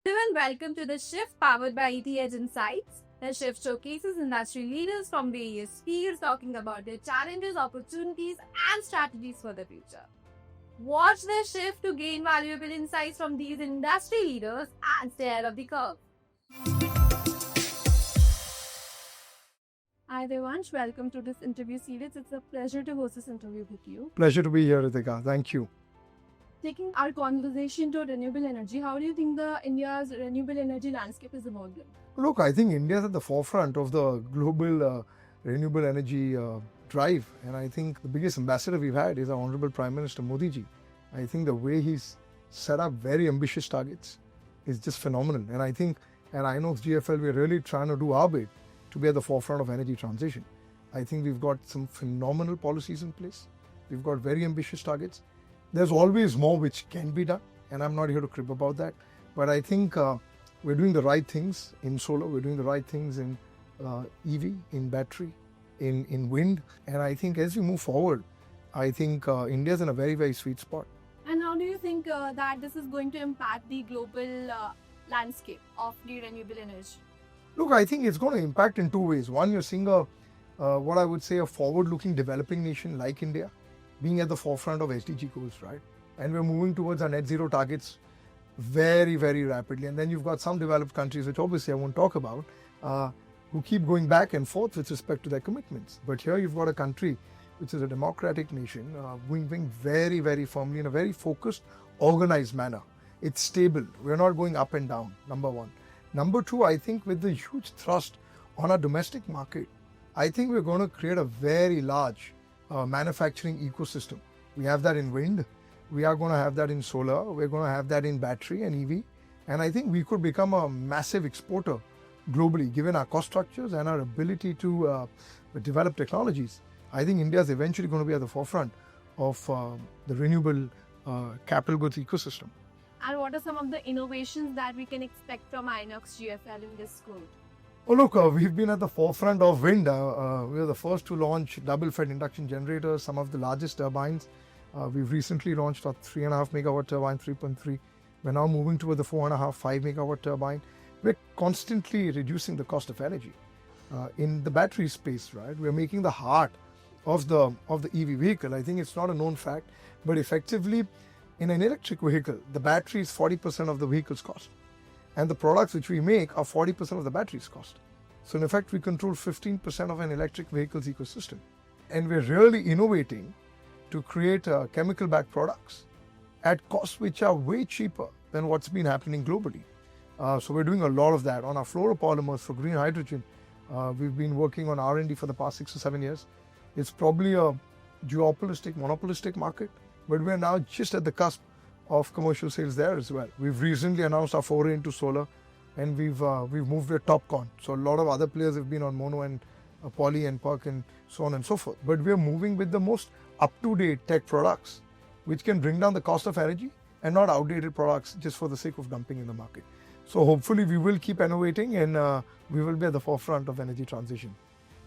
Hello and welcome to The Shift powered by ETH Insights. The Shift showcases industry leaders from various fields talking about their challenges, opportunities, and strategies for the future. Watch The Shift to gain valuable insights from these industry leaders and stay ahead of the curve. Hi Devansh, welcome to this interview series. It's a pleasure to host this interview with you. Pleasure to be here, Ritika. Thank you. Taking our conversation to renewable energy, how do you think India's renewable energy landscape is evolving? Look, I think India is at the forefront of the global renewable energy drive. And I think the biggest ambassador we've had is our Honorable Prime Minister Modi ji. I think the way he's set up very ambitious targets is just phenomenal. And I think at INOXGFL, we're really trying to do our bit to be at the forefront of energy transition. I think we've got some phenomenal policies in place. We've got very ambitious targets. There's always more which can be done, and I'm not here to crib about that. But I think we're doing the right things in solar, we're doing the right things in EV, in battery, in wind. And I think as we move forward, I think India's in a very, very sweet spot. And how do you think that this is going to impact the global landscape of the renewable energy? Look, I think it's going to impact in two ways. One, you're seeing what I would say a forward-looking developing nation like India being at the forefront of SDG goals, right? And we're moving towards our net zero targets very, very rapidly. And then you've got some developed countries, which obviously I won't talk about, who keep going back and forth with respect to their commitments. But here you've got a country which is a democratic nation, moving very, very firmly in a very focused, organized manner. It's stable. We're not going up and down, number one. Number two, I think with the huge thrust on our domestic market, I think we're going to create a very large manufacturing ecosystem. We have that in wind, we are going to have that in solar, we're going to have that in battery and EV. And I think we could become a massive exporter globally, given our cost structures and our ability to develop technologies. I think India is eventually going to be at the forefront of the renewable capital goods ecosystem. And what are some of the innovations that we can expect from INOXGFL in this growth? Oh, look, we've been at the forefront of wind. We were the first to launch double-fed induction generators, some of the largest turbines. We've recently launched our 3.5 megawatt turbine, 3.3. We're now moving toward the 4.5, 5 megawatt turbine. We're constantly reducing the cost of energy. In the battery space, right, we're making the heart of the EV vehicle. I think it's not a known fact, but effectively, in an electric vehicle, the battery is 40% of the vehicle's cost. And the products which we make are 40% of the battery's cost. So in effect, we control 15% of an electric vehicle's ecosystem. And we're really innovating to create chemical-backed products at costs which are way cheaper than what's been happening globally. So we're doing a lot of that. On our fluoropolymers for green hydrogen, we've been working on R&D for the past 6 or 7 years. It's probably a duopolistic, monopolistic market, but we're now just at the cusp of commercial sales there as well. We've recently announced our foray into solar, and we've moved with TopCon. So a lot of other players have been on mono and poly and PERC and so on and so forth. But we're moving with the most up-to-date tech products, which can bring down the cost of energy and not outdated products just for the sake of dumping in the market. So hopefully we will keep innovating, and we will be at the forefront of energy transition.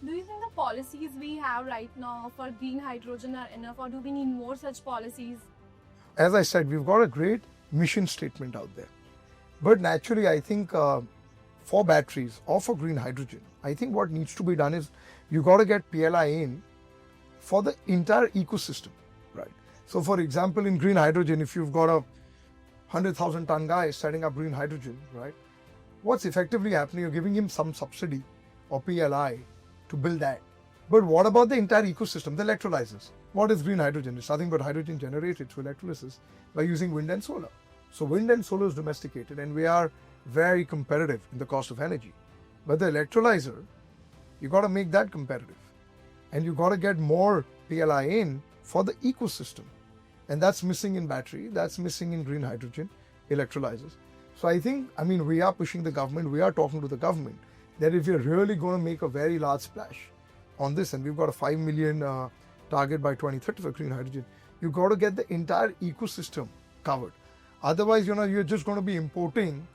Do you think the policies we have right now for green hydrogen are enough, or do we need more such policies? As I said, we've got a great mission statement out there. But naturally, I think for batteries or for green hydrogen, I think what needs to be done is you've got to get PLI in for the entire ecosystem, right? So for example, in green hydrogen, if you've got a 100,000 ton guy setting up green hydrogen, right? What's effectively happening, you're giving him some subsidy or PLI to build that. But what about the entire ecosystem, the electrolyzers? What is green hydrogen? It's nothing but hydrogen generated through electrolysis by using wind and solar. So wind and solar is domesticated, and we are very competitive in the cost of energy. But the electrolyzer, you got to make that competitive. And you got to get more PLI in for the ecosystem. And that's missing in battery, that's missing in green hydrogen, electrolyzers. So I think, we are pushing the government, we are talking to the government, that if you're really going to make a very large splash on this, and we've got a 5 million target by 2030 for green hydrogen, you've got to get the entire ecosystem covered. Otherwise, you're just going to be importing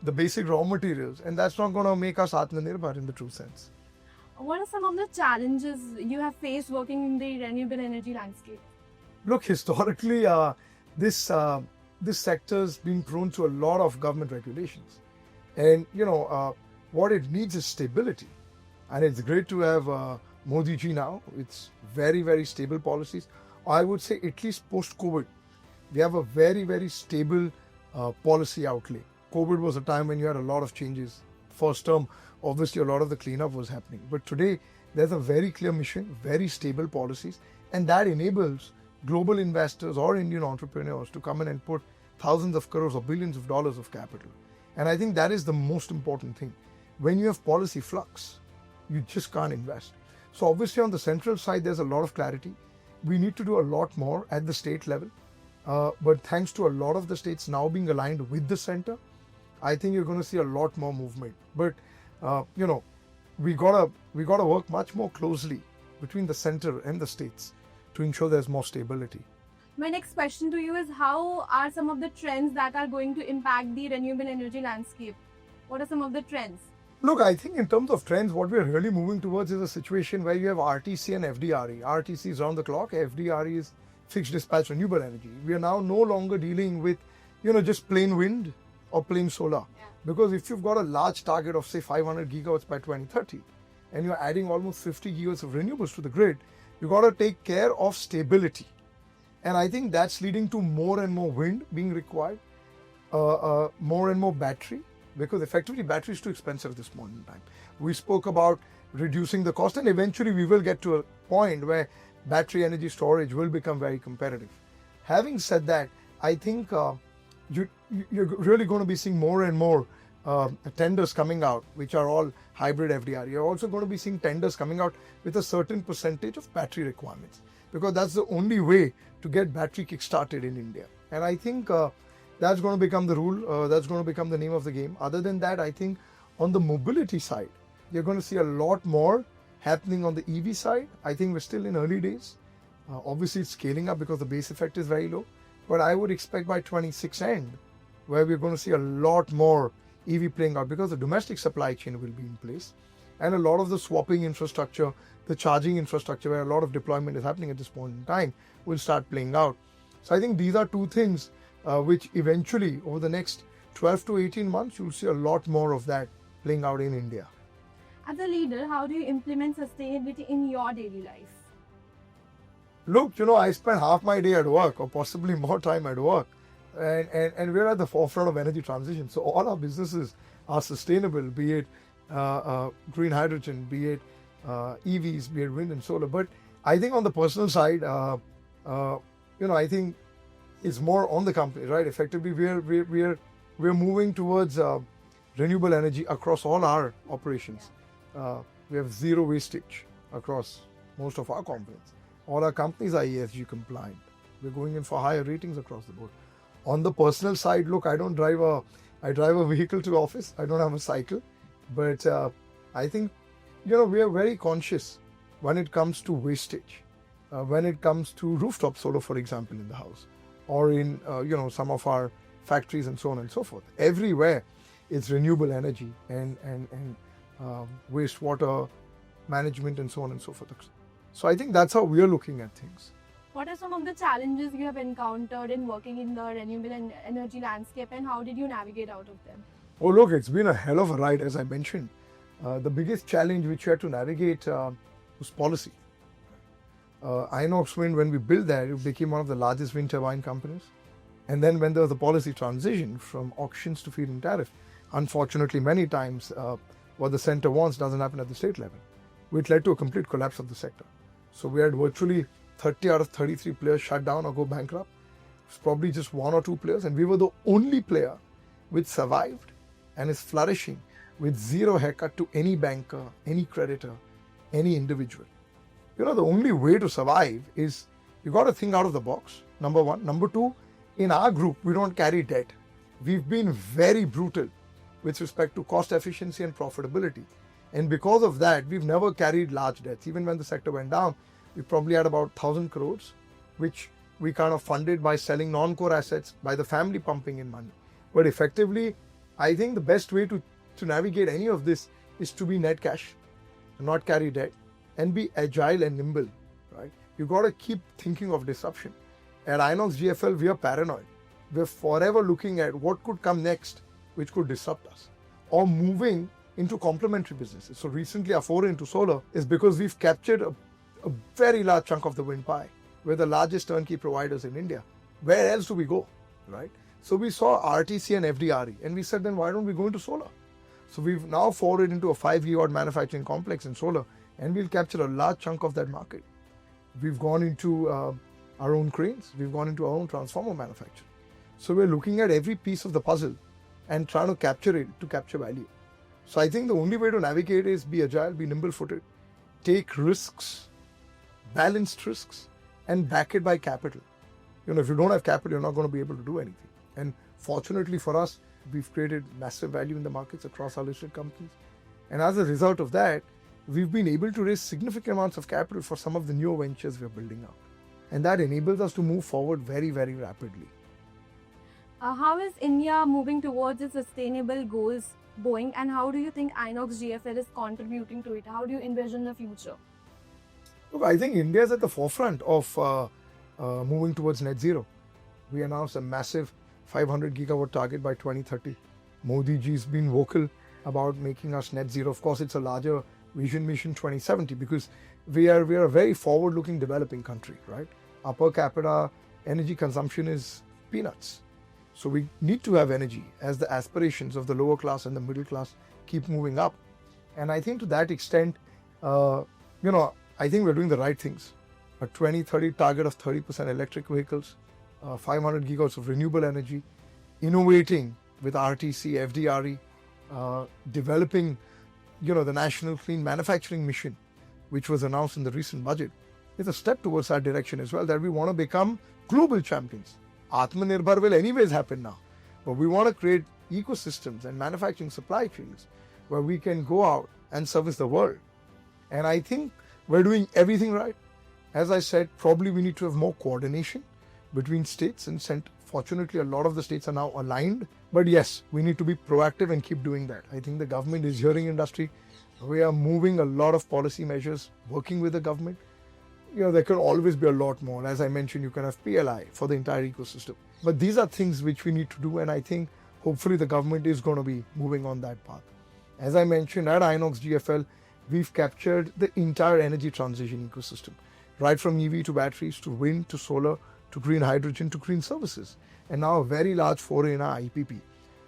the basic raw materials, and that's not going to make us Atmanirbhar in the true sense. What are some of the challenges you have faced working in the renewable energy landscape? Look, historically, this this sector's been prone to a lot of government regulations. And, what it needs is stability. And it's great to have Modi ji now. It's very, very stable policies. I would say at least post-COVID, we have a very, very stable policy outlay. COVID was a time when you had a lot of changes. First term, obviously a lot of the cleanup was happening. But today, there's a very clear mission, very stable policies, and that enables global investors or Indian entrepreneurs to come in and put thousands of crores or billions of dollars of capital. And I think that is the most important thing. When you have policy flux, you just can't invest. So obviously on the central side, there's a lot of clarity. We need to do a lot more at the state level. But thanks to a lot of the states now being aligned with the center, I think you're going to see a lot more movement. But, we gotta work much more closely between the center and the states to ensure there's more stability. My next question to you is, how are some of the trends that are going to impact the renewable energy landscape? What are some of the trends? Look, I think in terms of trends, what we're really moving towards is a situation where you have RTC and FDRE. RTC is round the clock, FDRE is fixed dispatch renewable energy. We are now no longer dealing with, just plain wind or plain solar. Yeah. Because if you've got a large target of say 500 gigawatts by 2030 and you're adding almost 50 gigawatts of renewables to the grid, you've got to take care of stability. And I think that's leading to more and more wind being required, more and more battery, because effectively battery is too expensive at this moment in time. We spoke about reducing the cost, and eventually we will get to a point where battery energy storage will become very competitive. Having said that, I think you're really going to be seeing more and more tenders coming out, which are all hybrid FDR. You're also going to be seeing tenders coming out with a certain percentage of battery requirements, because that's the only way to get battery kick-started in India. And I think that's going to become the rule. That's going to become the name of the game. Other than that, I think on the mobility side, you're going to see a lot more happening on the EV side. I think we're still in early days. Obviously, it's scaling up because the base effect is very low. But I would expect by 26 end, where we're going to see a lot more EV playing out, because the domestic supply chain will be in place. And a lot of the swapping infrastructure, the charging infrastructure, where a lot of deployment is happening at this point in time, will start playing out. So I think these are two things which eventually, over the next 12 to 18 months, you'll see a lot more of that playing out in India. As a leader, how do you implement sustainability in your daily life? Look, I spend half my day at work, or possibly more time at work, and we're at the forefront of energy transition. So all our businesses are sustainable, be it green hydrogen, be it EVs, be it wind and solar. But I think on the personal side, I think it's more on the company, right? Effectively, we're moving towards renewable energy across all our operations. We have zero wastage across most of our components. All our companies are ESG compliant. We're going in for higher ratings across the board. On the personal side, look, I drive a vehicle to office. I don't have a cycle, but I think, we are very conscious when it comes to wastage, when it comes to rooftop solar, for example, in the house, or in, some of our factories and so on and so forth. Everywhere it's renewable energy and wastewater management and so on and so forth. So I think that's how we are looking at things. What are some of the challenges you have encountered in working in the renewable energy landscape, and how did you navigate out of them? Oh, look, it's been a hell of a ride, as I mentioned. The biggest challenge which we had to navigate was policy. Inox Wind, when we built that, it became one of the largest wind turbine companies. And then when there was a policy transition from auctions to feed-in tariff, unfortunately, many times what the center wants doesn't happen at the state level, which led to a complete collapse of the sector. So we had virtually 30 out of 33 players shut down or go bankrupt. It was probably just one or two players, and we were the only player which survived and is flourishing with zero haircut to any banker, any creditor, any individual. The only way to survive is you got to think out of the box, number one. Number two, in our group, we don't carry debt. We've been very brutal with respect to cost efficiency and profitability. And because of that, we've never carried large debts. Even when the sector went down, we probably had about 1,000 crores, which we kind of funded by selling non-core assets, by the family pumping in money. But effectively, I think the best way to navigate any of this is to be net cash, not carry debt, and be agile and nimble, right? You got to keep thinking of disruption. At INOXGFL, we are paranoid. we're forever looking at what could come next, which could disrupt us, or moving into complementary businesses. So recently our foray into solar is because we've captured a very large chunk of the wind pie. We're the largest turnkey providers in India. Where else do we go, right? So we saw RTC and FDRE, and we said, then why don't we go into solar? So we've now forayed into a 5 gigawatt manufacturing complex in solar, and we'll capture a large chunk of that market. We've gone into our own cranes. We've gone into our own transformer manufacturing. So we're looking at every piece of the puzzle and trying to capture it to capture value. So I think the only way to navigate is be agile, be nimble-footed, take risks, balanced risks, and back it by capital. If you don't have capital, you're not going to be able to do anything. And fortunately for us, we've created massive value in the markets across our listed companies. And as a result of that, we've been able to raise significant amounts of capital for some of the newer ventures we're building out. And that enables us to move forward very, very rapidly. How is India moving towards its sustainable goals going, and how do you think INOXGFL is contributing to it? How do you envision the future? Look, I think India is at the forefront of moving towards net zero. We announced a massive 500 gigawatt target by 2030. Modi ji's been vocal about making us net zero. Of course, it's a larger vision, mission 2070, because we are a very forward-looking developing country, right? Our per capita energy consumption is peanuts. So we need to have energy as the aspirations of the lower class and the middle class keep moving up. And I think to that extent, I think we're doing the right things. A 2030 target of 30% electric vehicles, 500 gigawatts of renewable energy, innovating with RTC, FDRE, developing, the National Clean Manufacturing Mission, which was announced in the recent budget, is a step towards our direction as well, that we want to become global champions. Atmanirbhar will anyways happen now, but we want to create ecosystems and manufacturing supply chains where we can go out and service the world. And I think we're doing everything right. As I said, probably we need to have more coordination between states and centre. Fortunately, a lot of the states are now aligned. But yes, we need to be proactive and keep doing that. I think the government is hearing industry. We are moving a lot of policy measures, working with the government. There can always be a lot more. As I mentioned, you can have PLI for the entire ecosystem. But these are things which we need to do, and I think hopefully the government is going to be moving on that path. As I mentioned, at INOXGFL, we've captured the entire energy transition ecosystem, right from EV to batteries, to wind, to solar, to green hydrogen, to green services, and now a very large foray in our IPP.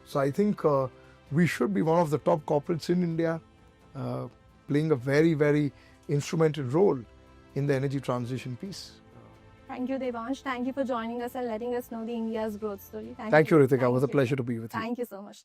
So I think we should be one of the top corporates in India, playing a very, very instrumental role in the energy transition piece. Thank you, Devansh. Thank you for joining us and letting us know the India's growth story. Thank you, Ritika. It was a pleasure to be with you. Thank you so much.